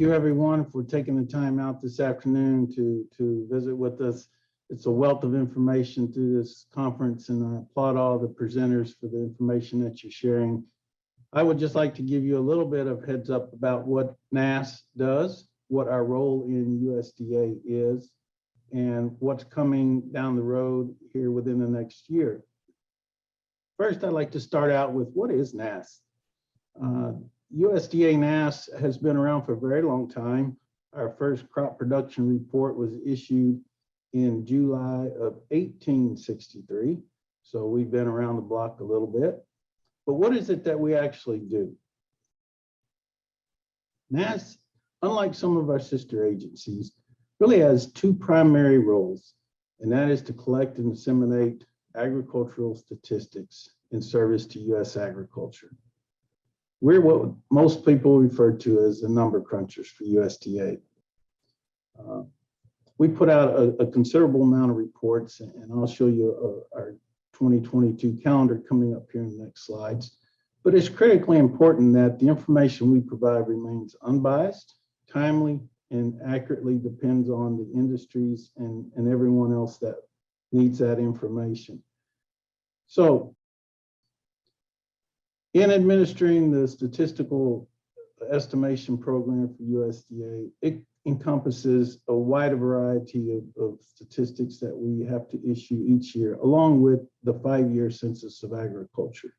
Thank you, everyone, for taking the time out this afternoon to visit with us. It's a wealth of information through this conference, and I applaud all the presenters for the information that you're sharing. I would just like to give you a little bit of heads up about what Nass does, what our role in USDA is, and what's coming down the road here within the next year. First, I'd like to start out with what is Nass? USDA Nass has been around for a very long time. Our first crop production report was issued in July of 1863. So we've been around the block a little bit. But what is it that we actually do? Nass, unlike some of our sister agencies, really has two primary roles, and that is to collect and disseminate agricultural statistics in service to U.S. agriculture. We're what most people refer to as the number crunchers for USDA. We put out a considerable amount of reports, and I'll show you our 2022 calendar coming up here in the next slides. But it's critically important that the information we provide remains unbiased, timely, and accurately depends on the industries and everyone else that needs that information. So, in administering the statistical estimation program for USDA, it encompasses a wide variety of statistics that we have to issue each year, along with the 5-year Census of Agriculture.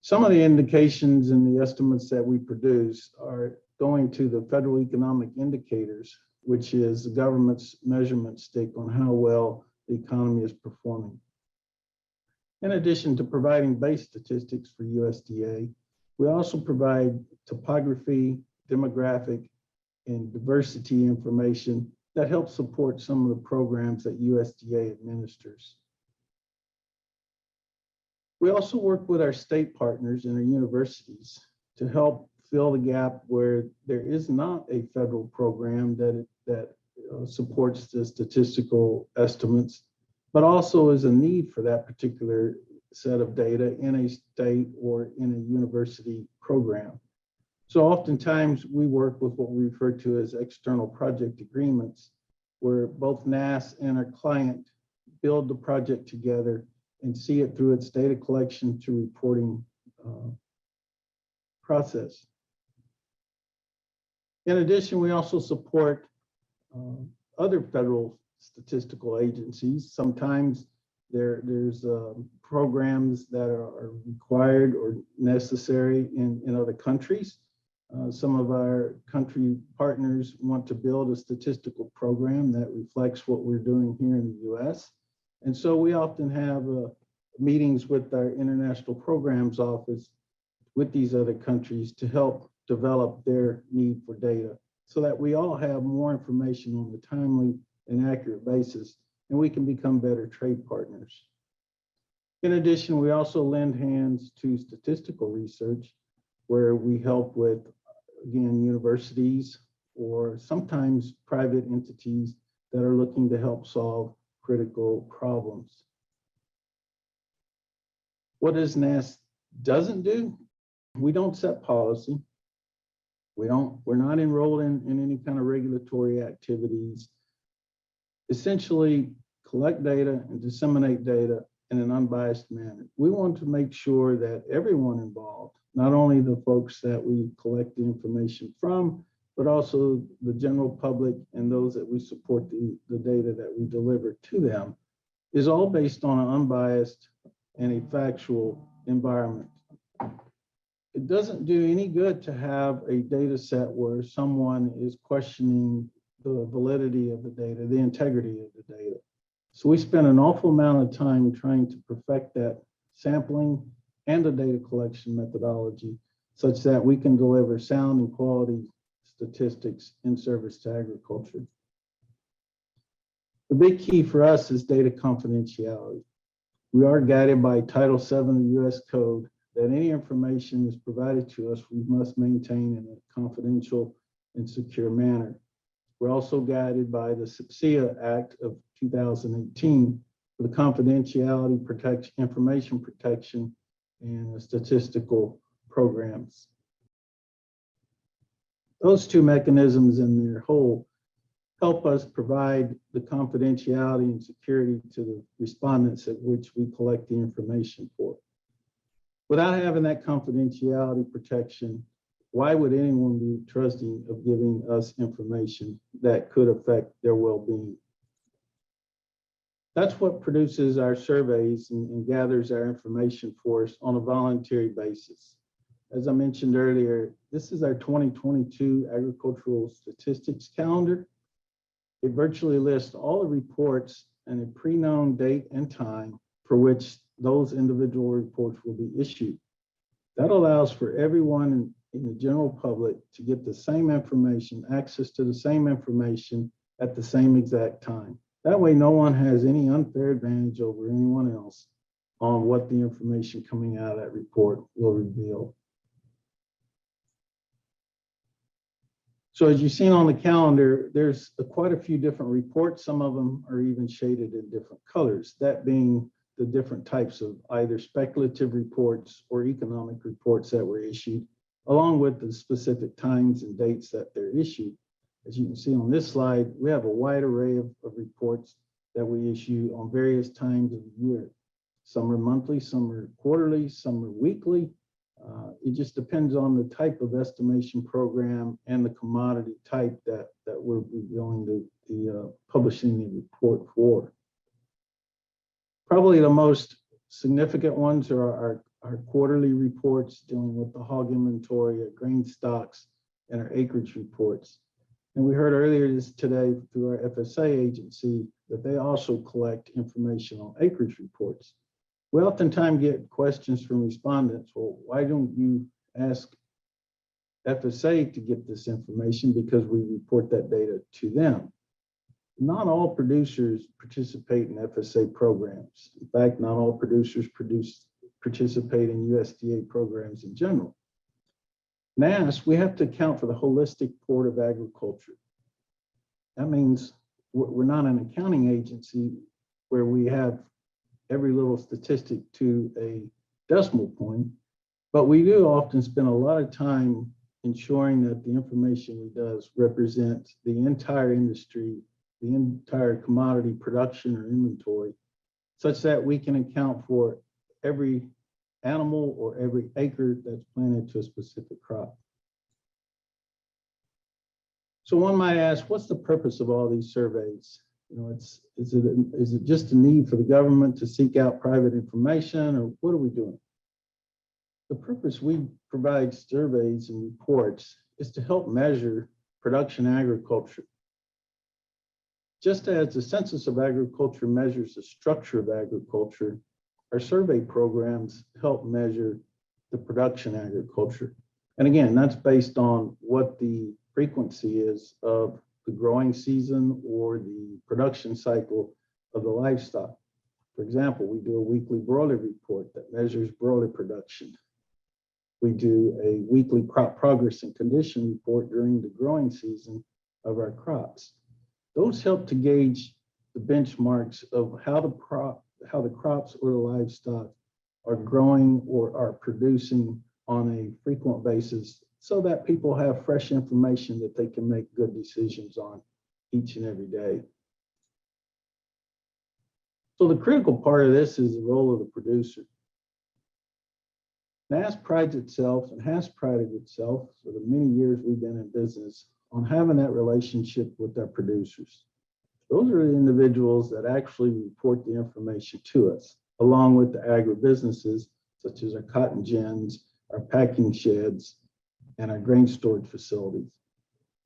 Some of the indications and the estimates that we produce are going to the federal economic indicators, which is the government's measurement stick on how well the economy is performing. In addition to providing base statistics for USDA, we also provide topography, demographic, and diversity information that helps support some of the programs that USDA administers. We also work with our state partners and our universities to help fill the gap where there is not a federal program that supports the statistical estimates, but also is a need for that particular set of data in a state or in a university program. So oftentimes we work with what we refer to as external project agreements, where both Nass and our client build the project together and see it through its data collection to reporting process. In addition, we also support other federal statistical agencies. Sometimes there's programs that are required or necessary in other countries. Some of our country partners want to build a statistical program that reflects what we're doing here in the US. And so we often have meetings with our International Programs Office with these other countries to help develop their need for data so that we all have more information on a timely and accurate basis, and we can become better trade partners. In addition, we also lend hands to statistical research where we help with, again, universities or sometimes private entities that are looking to help solve critical problems. What does Nass doesn't do? We don't set policy. We're not enrolled in any kind of regulatory activities. Essentially, collect data and disseminate data in an unbiased manner. We want to make sure that everyone involved, not only the folks that we collect the information from, but also the general public and those that we support the data that we deliver to them, is all based on an unbiased and a factual environment. It doesn't do any good to have a data set where someone is questioning the validity of the data, the integrity of the data. So we spend an awful amount of time trying to perfect that sampling and the data collection methodology such that we can deliver sound and quality statistics in service to agriculture. The big key for us is data confidentiality. We are guided by Title VII of the US Code that any information is provided to us, we must maintain in a confidential and secure manner. We're also guided by the SUPSIA Act of 2018 for the confidentiality protection, information protection, and statistical programs. Those two mechanisms in their whole help us provide the confidentiality and security to the respondents at which we collect the information for. Without having that confidentiality protection, why would anyone be trusting of giving us information that could affect their well-being? That's what produces our surveys and gathers our information for us on a voluntary basis. As I mentioned earlier, this is our 2022 agricultural statistics calendar. It virtually lists all the reports and a pre-known date and time for which those individual reports will be issued. That allows for everyone in the general public to get the same information, access to the same information at the same exact time. That way, no one has any unfair advantage over anyone else on what the information coming out of that report will reveal. So as you've seen on the calendar, there's quite a few different reports. Some of them are even shaded in different colors, that being the different types of either speculative reports or economic reports that were issued, along with the specific times and dates that they're issued. As you can see on this slide, we have a wide array of reports that we issue on various times of the year. Some are monthly, some are quarterly, some are weekly. It just depends on the type of estimation program and the commodity type that we're going to be publishing the report for. Probably the most significant ones are our quarterly reports dealing with the hog inventory, our grain stocks, and our acreage reports. And we heard earlier today through our FSA agency that they also collect information on acreage reports. We oftentimes get questions from respondents, well, why don't you ask FSA to get this information, because we report that data to them. Not all producers participate in FSA programs. In fact, not all producers participate in USDA programs in general. Nass, we have to account for the holistic port of agriculture. That means we're not an accounting agency where we have every little statistic to a decimal point, but we do often spend a lot of time ensuring that the information we does represents the entire industry, the entire commodity production or inventory, such that we can account for every animal or every acre that's planted to a specific crop. So one might ask, what's the purpose of all these surveys? You know, is it just a need for the government to seek out private information, or what are we doing? The purpose we provide surveys and reports is to help measure production agriculture. Just as the Census of Agriculture measures the structure of agriculture, our survey programs help measure the production agriculture. And again, that's based on what the frequency is of the growing season or the production cycle of the livestock. For example, we do a weekly broiler report that measures broiler production. We do a weekly crop progress and condition report during the growing season of our crops. Those help to gauge the benchmarks of how the crops or the livestock are growing or are producing on a frequent basis, so that people have fresh information that they can make good decisions on each and every day. So the critical part of this is the role of the producer. Nass prides itself and has prided itself for the many years we've been in business on having that relationship with our producers. Those are the individuals that actually report the information to us, along with the agribusinesses, such as our cotton gins, our packing sheds, and our grain storage facilities.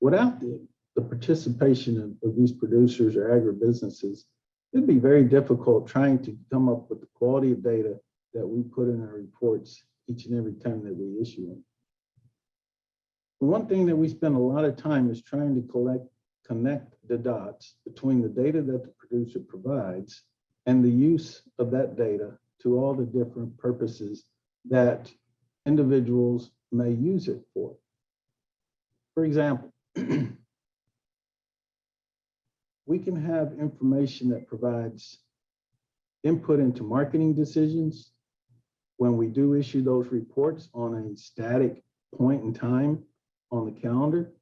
Without the participation of these producers or agribusinesses, it'd be very difficult trying to come up with the quality of data that we put in our reports each and every time that we issue them. The one thing that we spend a lot of time is trying to connect the dots between the data that the producer provides and the use of that data to all the different purposes that individuals may use it for. For example, we can have information that provides input into marketing decisions when we do issue those reports on a static point in time on the calendar.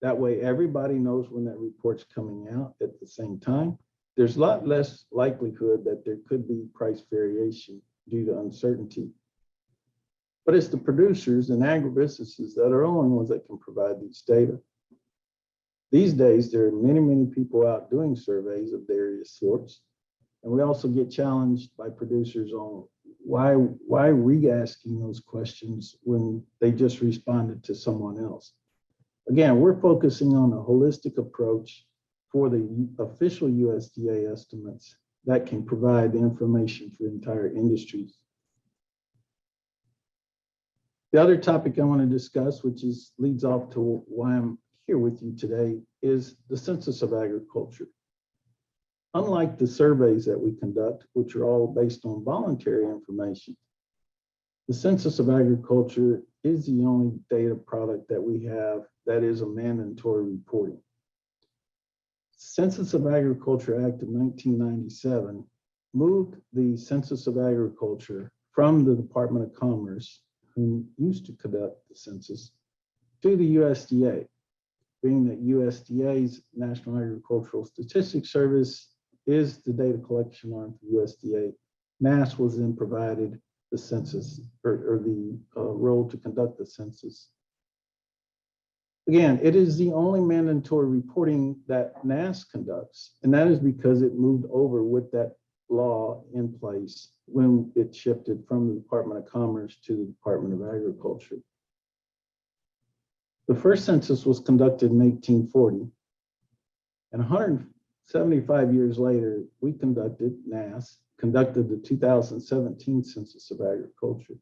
That way, everybody knows when that report's coming out at the same time. There's a lot less likelihood that there could be price variation due to uncertainty. But it's the producers and agribusinesses that are the only ones that can provide these data. These days, there are many, many people out doing surveys of various sorts. And we also get challenged by producers on why re-asking those questions when they just responded to someone else. Again, we're focusing on a holistic approach for the official USDA estimates that can provide the information for entire industries. The other topic I want to discuss, which leads off to why I'm here with you today, is the Census of Agriculture. Unlike the surveys that we conduct, which are all based on voluntary information, the Census of Agriculture is the only data product that we have that is a mandatory reporting. Census of Agriculture Act of 1997 moved the Census of Agriculture from the Department of Commerce, who used to conduct the census, to the USDA, being that USDA's National Agricultural Statistics Service is the data collection arm for USDA. Nass was then provided the census or the role to conduct the census. Again, it is the only mandatory reporting that Nass conducts, and that is because it moved over with that law in place when it shifted from the Department of Commerce to the Department of Agriculture. The first census was conducted in 1840, and 175 years later, Nass conducted the 2017 Census of Agriculture.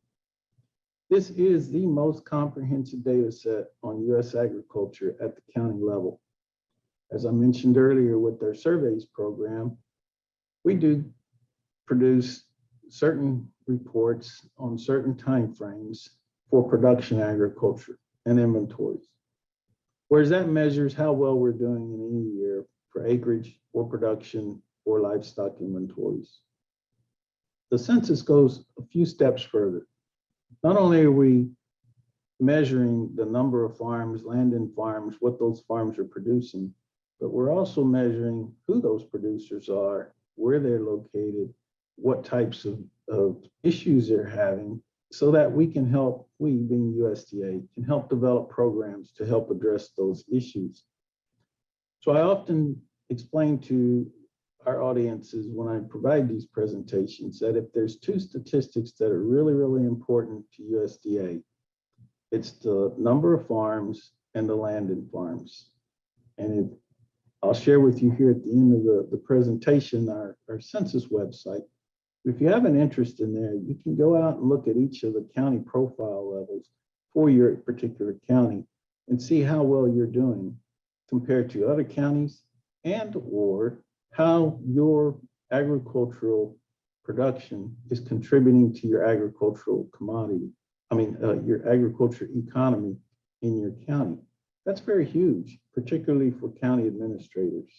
This is the most comprehensive data set on U.S. agriculture at the county level. As I mentioned earlier with our surveys program, we do produce certain reports on certain timeframes for production agriculture and inventories, whereas that measures how well we're doing in any year for acreage or production or livestock inventories. The census goes a few steps further. Not only are we measuring the number of farms, land and farms, what those farms are producing, but we're also measuring who those producers are, where they're located, what types of issues they're having, so that we can help, we being USDA, can help develop programs to help address those issues. So I often explain to our audiences when I provide these presentations that if there's two statistics that are really, really important to USDA, it's the number of farms and the land in farms. And I'll share with you here at the end of the presentation our census website. If you have an interest in there, you can go out and look at each of the county profile levels for your particular county and see how well you're doing compared to other counties, and or how your agricultural production is contributing to your agricultural commodity. Your agriculture economy in your county. That's very huge, particularly for county administrators.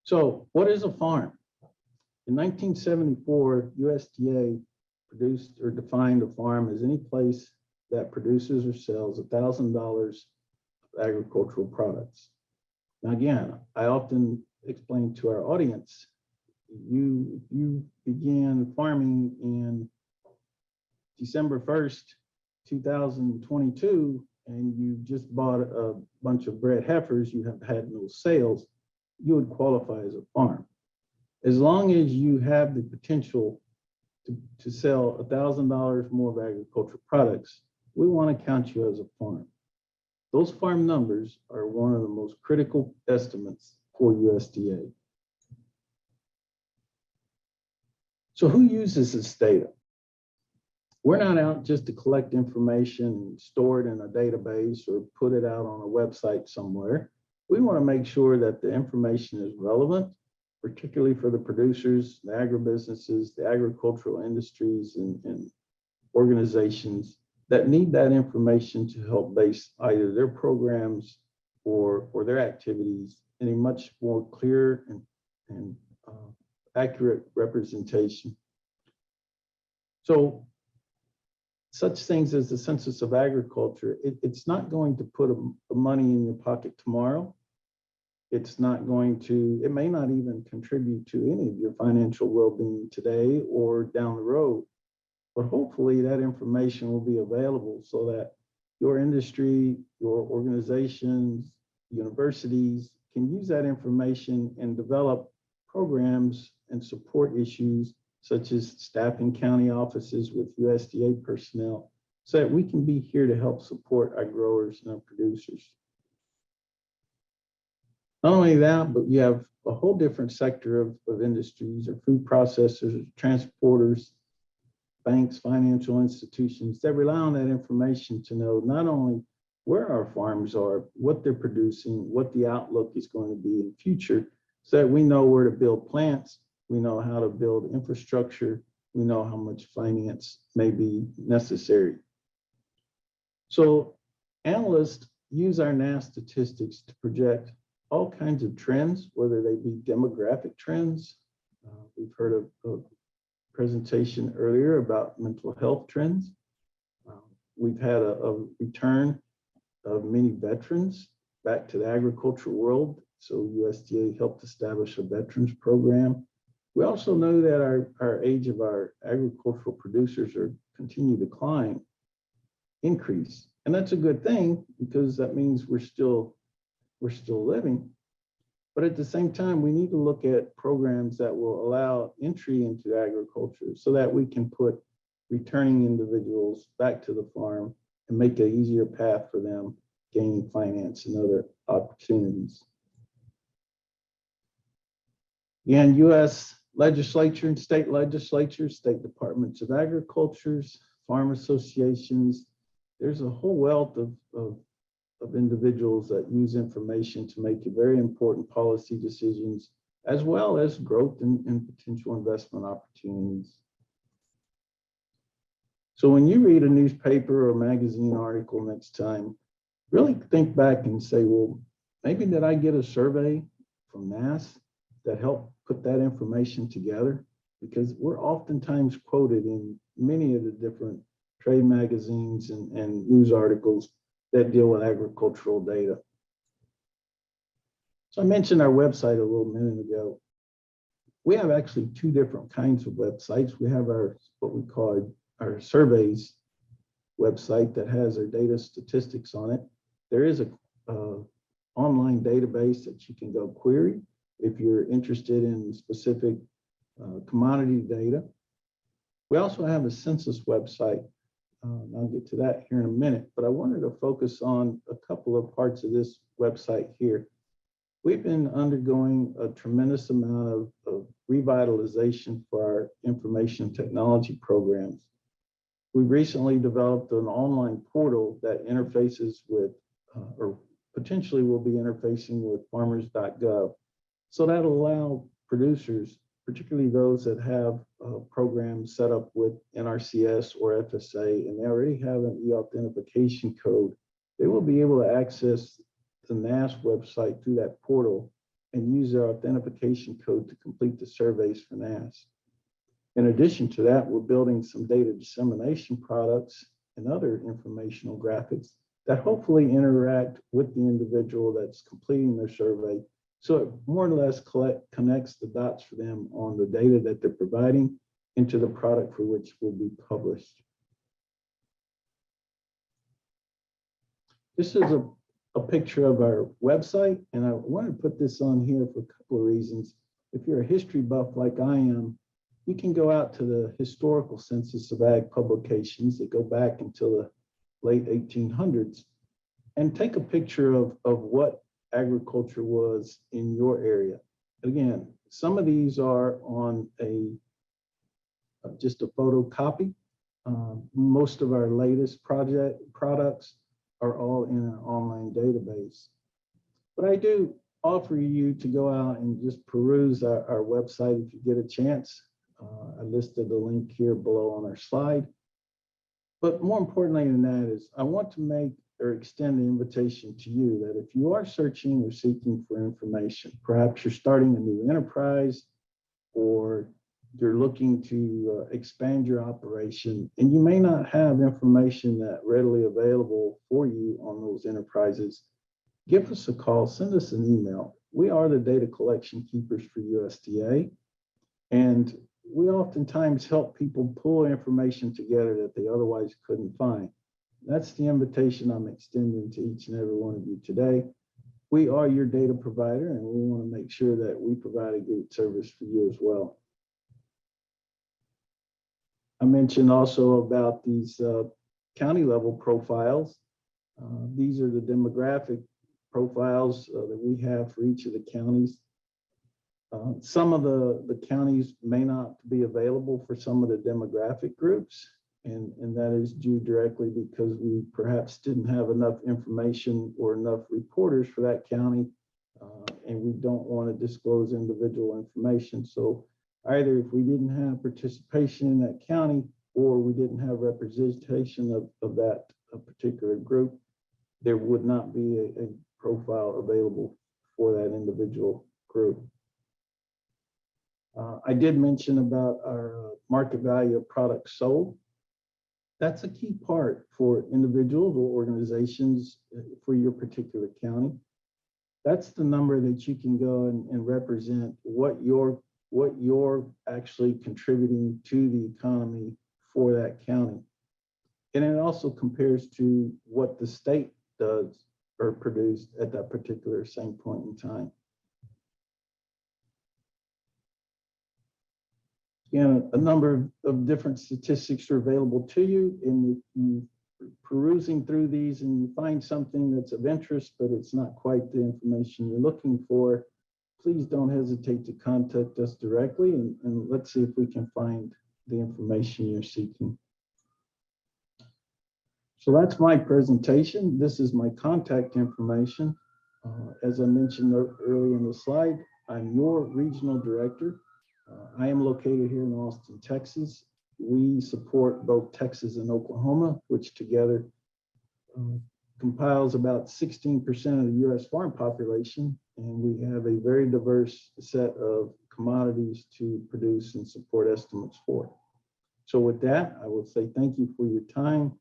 So what is a farm? In 1974, USDA produced or defined a farm as any place that produces or sells $1,000 of agricultural products. Now, again, I often explain to our audience, you began farming in December 1st, 2022, and you just bought a bunch of bred heifers, you have had no sales, you would qualify as a farm. As long as you have the potential to sell $1,000 more of agricultural products, we want to count you as a farm. Those farm numbers are one of the most critical estimates for USDA. So who uses this data? We're not out just to collect information and store it in a database or put it out on a website somewhere. We want to make sure that the information is relevant, particularly for the producers, the agribusinesses, the agricultural industries, and organizations that need that information to help base either their programs or their activities in a much more clear and accurate representation. So such things as the Census of Agriculture, it's not going to put money in your pocket tomorrow. It's not going to, it may not even contribute to any of your financial well-being today or down the road. But hopefully that information will be available so that your industry, your organizations, universities can use that information and develop programs and support issues such as staffing county offices with USDA personnel so that we can be here to help support our growers and our producers. Not only that, but you have a whole different sector of industries or food processors, transporters, banks, financial institutions that rely on that information to know not only where our farms are, what they're producing, what the outlook is going to be in the future, so that we know where to build plants, we know how to build infrastructure, we know how much finance may be necessary. So analysts use our Nass statistics to project all kinds of trends, whether they be demographic trends. We've heard of a presentation earlier about mental health trends. We've had a return of many veterans back to the agricultural world. So USDA helped establish a veterans program. We also know that our age of our agricultural producers are continue to climb, increase. And that's a good thing because that means we're still living. But at the same time, we need to look at programs that will allow entry into agriculture so that we can put returning individuals back to the farm and make an easier path for them gaining finance and other opportunities. Again, U.S. legislature and state legislatures, state departments of agricultures, farm associations, there's a whole wealth of individuals that use information to make very important policy decisions, as well as growth and potential investment opportunities. So when you read a newspaper or magazine article next time, really think back and say, well, maybe did I get a survey from Nass that helped put that information together? Because we're oftentimes quoted in many of the different trade magazines and news articles that deal with agricultural data. So I mentioned our website a little minute ago. We have actually two different kinds of websites. We have our, what we call our surveys website that has our data statistics on it. There is a online database that you can go query if you're interested in specific commodity data. We also have a census website. I'll get to that here in a minute, but I wanted to focus on a couple of parts of this website here. We've been undergoing a tremendous amount of revitalization for our information technology programs. We recently developed an online portal that interfaces with, or potentially will be interfacing with farmers.gov. So that'll allow producers, particularly those that have programs set up with NRCS or FSA, and they already have an e-authentication code, they will be able to access the Nass website through that portal and use their authentication code to complete the surveys for Nass. In addition to that, we're building some data dissemination products and other informational graphics that hopefully interact with the individual that's completing their survey. So it more or less connects the dots for them on the data that they're providing into the product for which will be published. This is a picture of our website, and I want to put this on here for a couple of reasons. If you're a history buff like I am, you can go out to the historical Census of Ag publications that go back until the late 1800s and take a picture of what agriculture was in your area. Again, some of these are on just a photocopy. Most of our latest products are all in an online database. But I do offer you to go out and just peruse our website if you get a chance. I listed the link here below on our slide. But more importantly than that is I want to make or extend the invitation to you that if you are searching or seeking for information, perhaps you're starting a new enterprise or you're looking to expand your operation, and you may not have information that readily available for you on those enterprises, give us a call, send us an email. We are the data collection keepers for USDA, and we oftentimes help people pull information together that they otherwise couldn't find. That's the invitation I'm extending to each and every one of you today. We are your data provider, and we want to make sure that we provide a good service for you as well. I mentioned also about these county level profiles. These are the demographic profiles that we have for each of the counties. Some of the counties may not be available for some of the demographic groups, and that is due directly because we perhaps didn't have enough information or enough reporters for that county, and we don't want to disclose individual information. So either if we didn't have participation in that county or we didn't have representation of that particular group, there would not be a profile available for that individual group. I did mention about our market value of products sold. That's a key part for individuals or organizations for your particular county. That's the number that you can go and represent what you're actually contributing to the economy for that county. And it also compares to what the state does or produced at that particular same point in time. Again, a number of different statistics are available to you, and if you perusing through these and you find something that's of interest, but it's not quite the information you're looking for, please don't hesitate to contact us directly, and let's see if we can find the information you're seeking. So that's my presentation. This is my contact information. As I mentioned earlier in the slide, I'm your regional director. I am located here in Austin, Texas. We support both Texas and Oklahoma, which together compiles about 16% of the U.S. farm population, and we have a very diverse set of commodities to produce and support estimates for. So with that, I will say thank you for your time.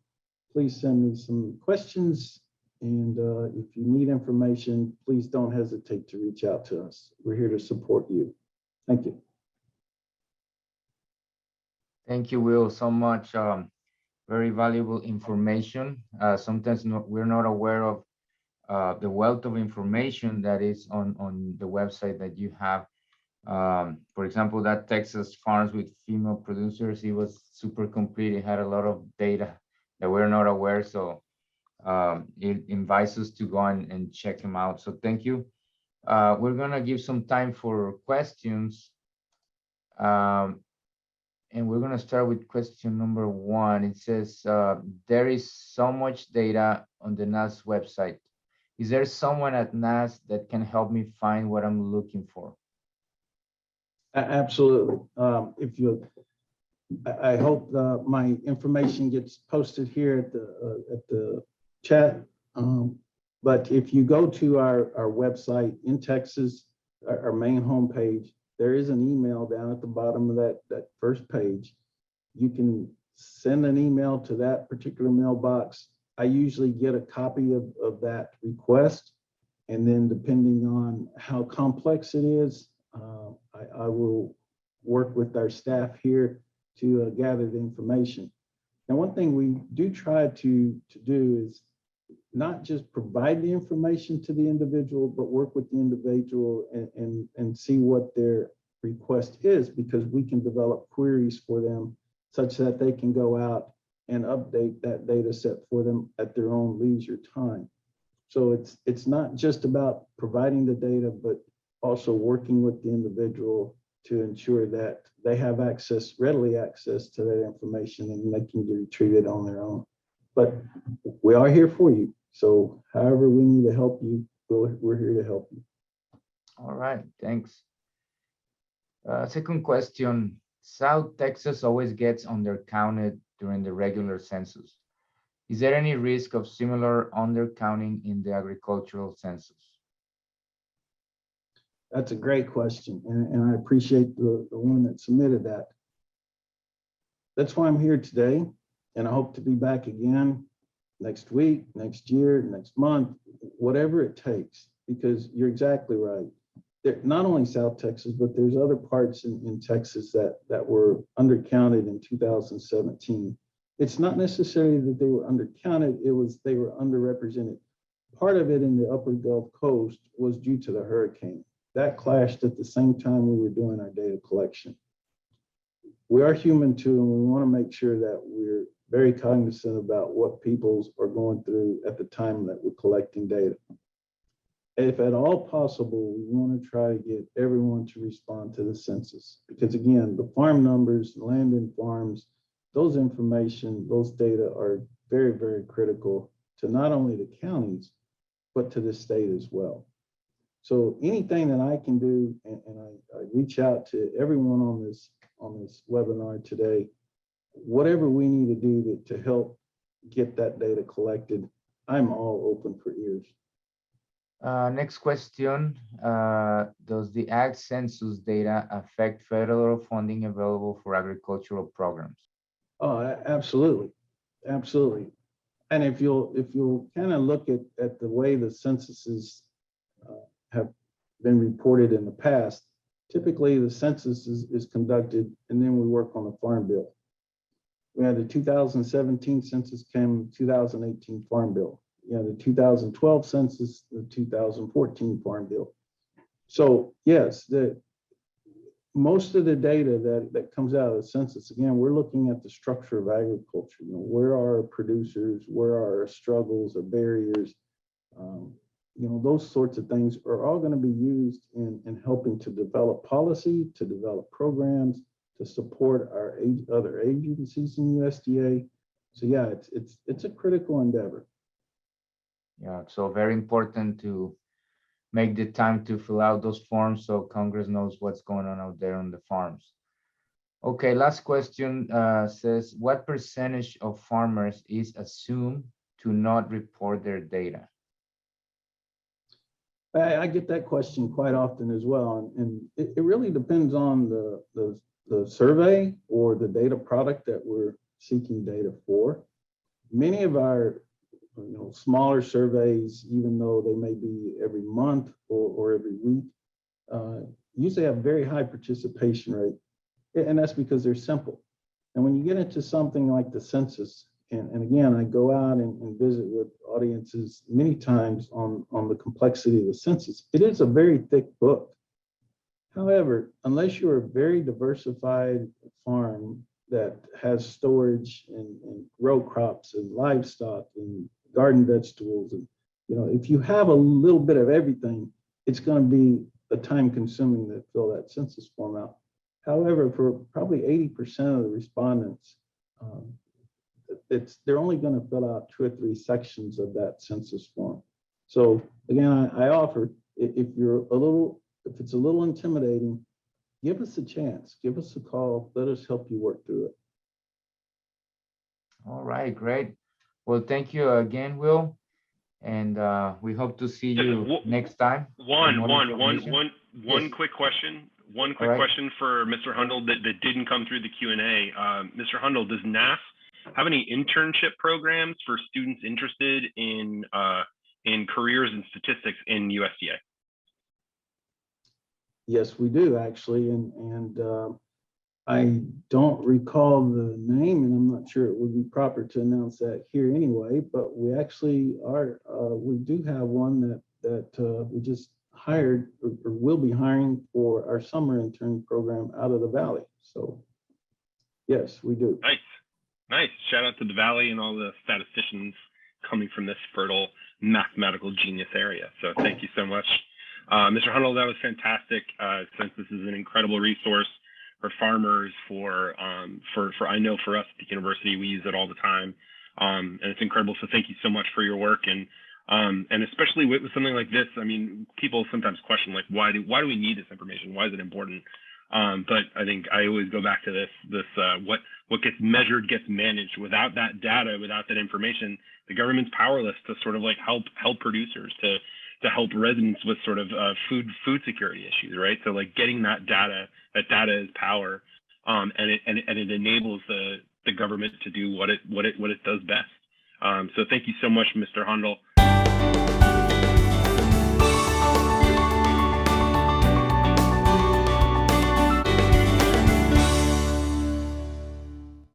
Please send me some questions, and if you need information, please don't hesitate to reach out to us. We're here to support you. Thank you. Thank you, Will, so much. Very valuable information. Sometimes we're not aware of the wealth of information that is on the website that you have. For example, that Texas Farms with Female Producers, it was super complete. It had a lot of data that we're not aware. So it invites us to go and check them out. So thank you. We're gonna give some time for questions. And we're going to start with question number 1. It says, there is so much data on the Nass website. Is there someone at Nass that can help me find what I'm looking for? Absolutely. I hope my information gets posted here at the chat. But if you go to our website in Texas, our main homepage, there is an email down at the bottom of that first page. You can send an email to that particular mailbox. I usually get a copy of that request, and then depending on how complex it is, I will work with our staff here to gather the information. Now, one thing we do try to do is not just provide the information to the individual, but work with the individual and see what their request is, because we can develop queries for them such that they can go out and update that data set for them at their own leisure time. So it's not just about providing the data, but also working with the individual to ensure that they have readily access to that information, and they can retrieve it on their own. But we are here for you. So however we need to help you, we're here to help you. All right, thanks. Second question, South Texas always gets undercounted during the regular census. Is there any risk of similar undercounting in the agricultural census? That's a great question, and I appreciate the one that submitted that. That's why I'm here today, and I hope to be back again next week, next year, next month, whatever it takes, because you're exactly right. Not only South Texas, but there's other parts in Texas that were undercounted in 2017. It's not necessarily that they were undercounted, they were underrepresented. Part of it in the upper Gulf Coast was due to the hurricane. That clashed at the same time we were doing our data collection. We are human too, and we want to make sure that we're very cognizant about what peoples are going through at the time that we're collecting data. If at all possible, we want to try to get everyone to respond to the census, because again, the farm numbers, land and farms, those information, those data are very, very critical to not only the counties, but to the state as well. So anything that I can do, and I reach out to everyone on this webinar today, whatever we need to do to help get that data collected, I'm all open for ears. Next question, does the Ag Census data affect federal funding available for agricultural programs? Oh, absolutely, absolutely. And if you'll kind of look at the way the censuses have been reported in the past, typically the census is conducted and then we work on the farm bill. We had the 2017 census, came 2018 farm bill. You know, the 2012 census, the 2014 farm bill. So yes, most of the data that comes out of the census, again, we're looking at the structure of agriculture. You know, where are our producers, where are our struggles or barriers? You know, those sorts of things are all going to be used in helping to develop policy, to develop programs, to support our other agencies in USDA. So yeah, it's a critical endeavor. Yeah, so very important to make the time to fill out those forms so Congress knows what's going on out there on the farms. Okay, last question says, what percentage of farmers is assumed to not report their data? I get that question quite often as well, and it really depends on the survey or the data product that we're seeking data for. Many of our smaller surveys, even though they may be every month or every week, usually have very high participation rate, and that's because they're simple. And when you get into something like the census, and again, I go out and visit with audiences many times on the complexity of the census. It is a very thick book. However, unless you're a very diversified farm that has storage and row crops and livestock and garden vegetables, and if you have a little bit of everything, it's going to be a time consuming to fill that census form out. However, for probably 80% of the respondents, they're only going to fill out 2 or 3 sections of that census form. So again, I offer, if it's a little intimidating, give us a chance, give us a call, let us help you work through it. All right, great. Well, thank you again, Will, and we hope to see you next time. One Yes. quick question. One quick All right. question for Mr. Hundle that didn't come through the Q&A. Mr. Hundle, does Nass have any internship programs for students interested in careers and statistics in USDA? Yes, we do actually, and I don't recall the name, and I'm not sure it would be proper to announce that here anyway. But we actually are. We do have one that we just hired or will be hiring for our summer intern program out of the Valley. So yes, we do. Nice. Shout out to the Valley and all the statisticians coming from this fertile mathematical genius area. So thank you so much. Mr. Hundle, that was fantastic. Since this is an incredible resource for farmers, for I know for us at the university, we use it all the time. And it's incredible. So thank you so much for your work. And especially with something like this, I mean, people sometimes question, like, why do we need this information? Why is it important? But I think I always go back to this what gets measured gets managed. Without that data, without that information, the government's powerless to sort of like help producers help residents with sort of food security issues, right? So like getting that data is power, and it enables the government to do what it does best. So thank you so much, Mr. Hundle.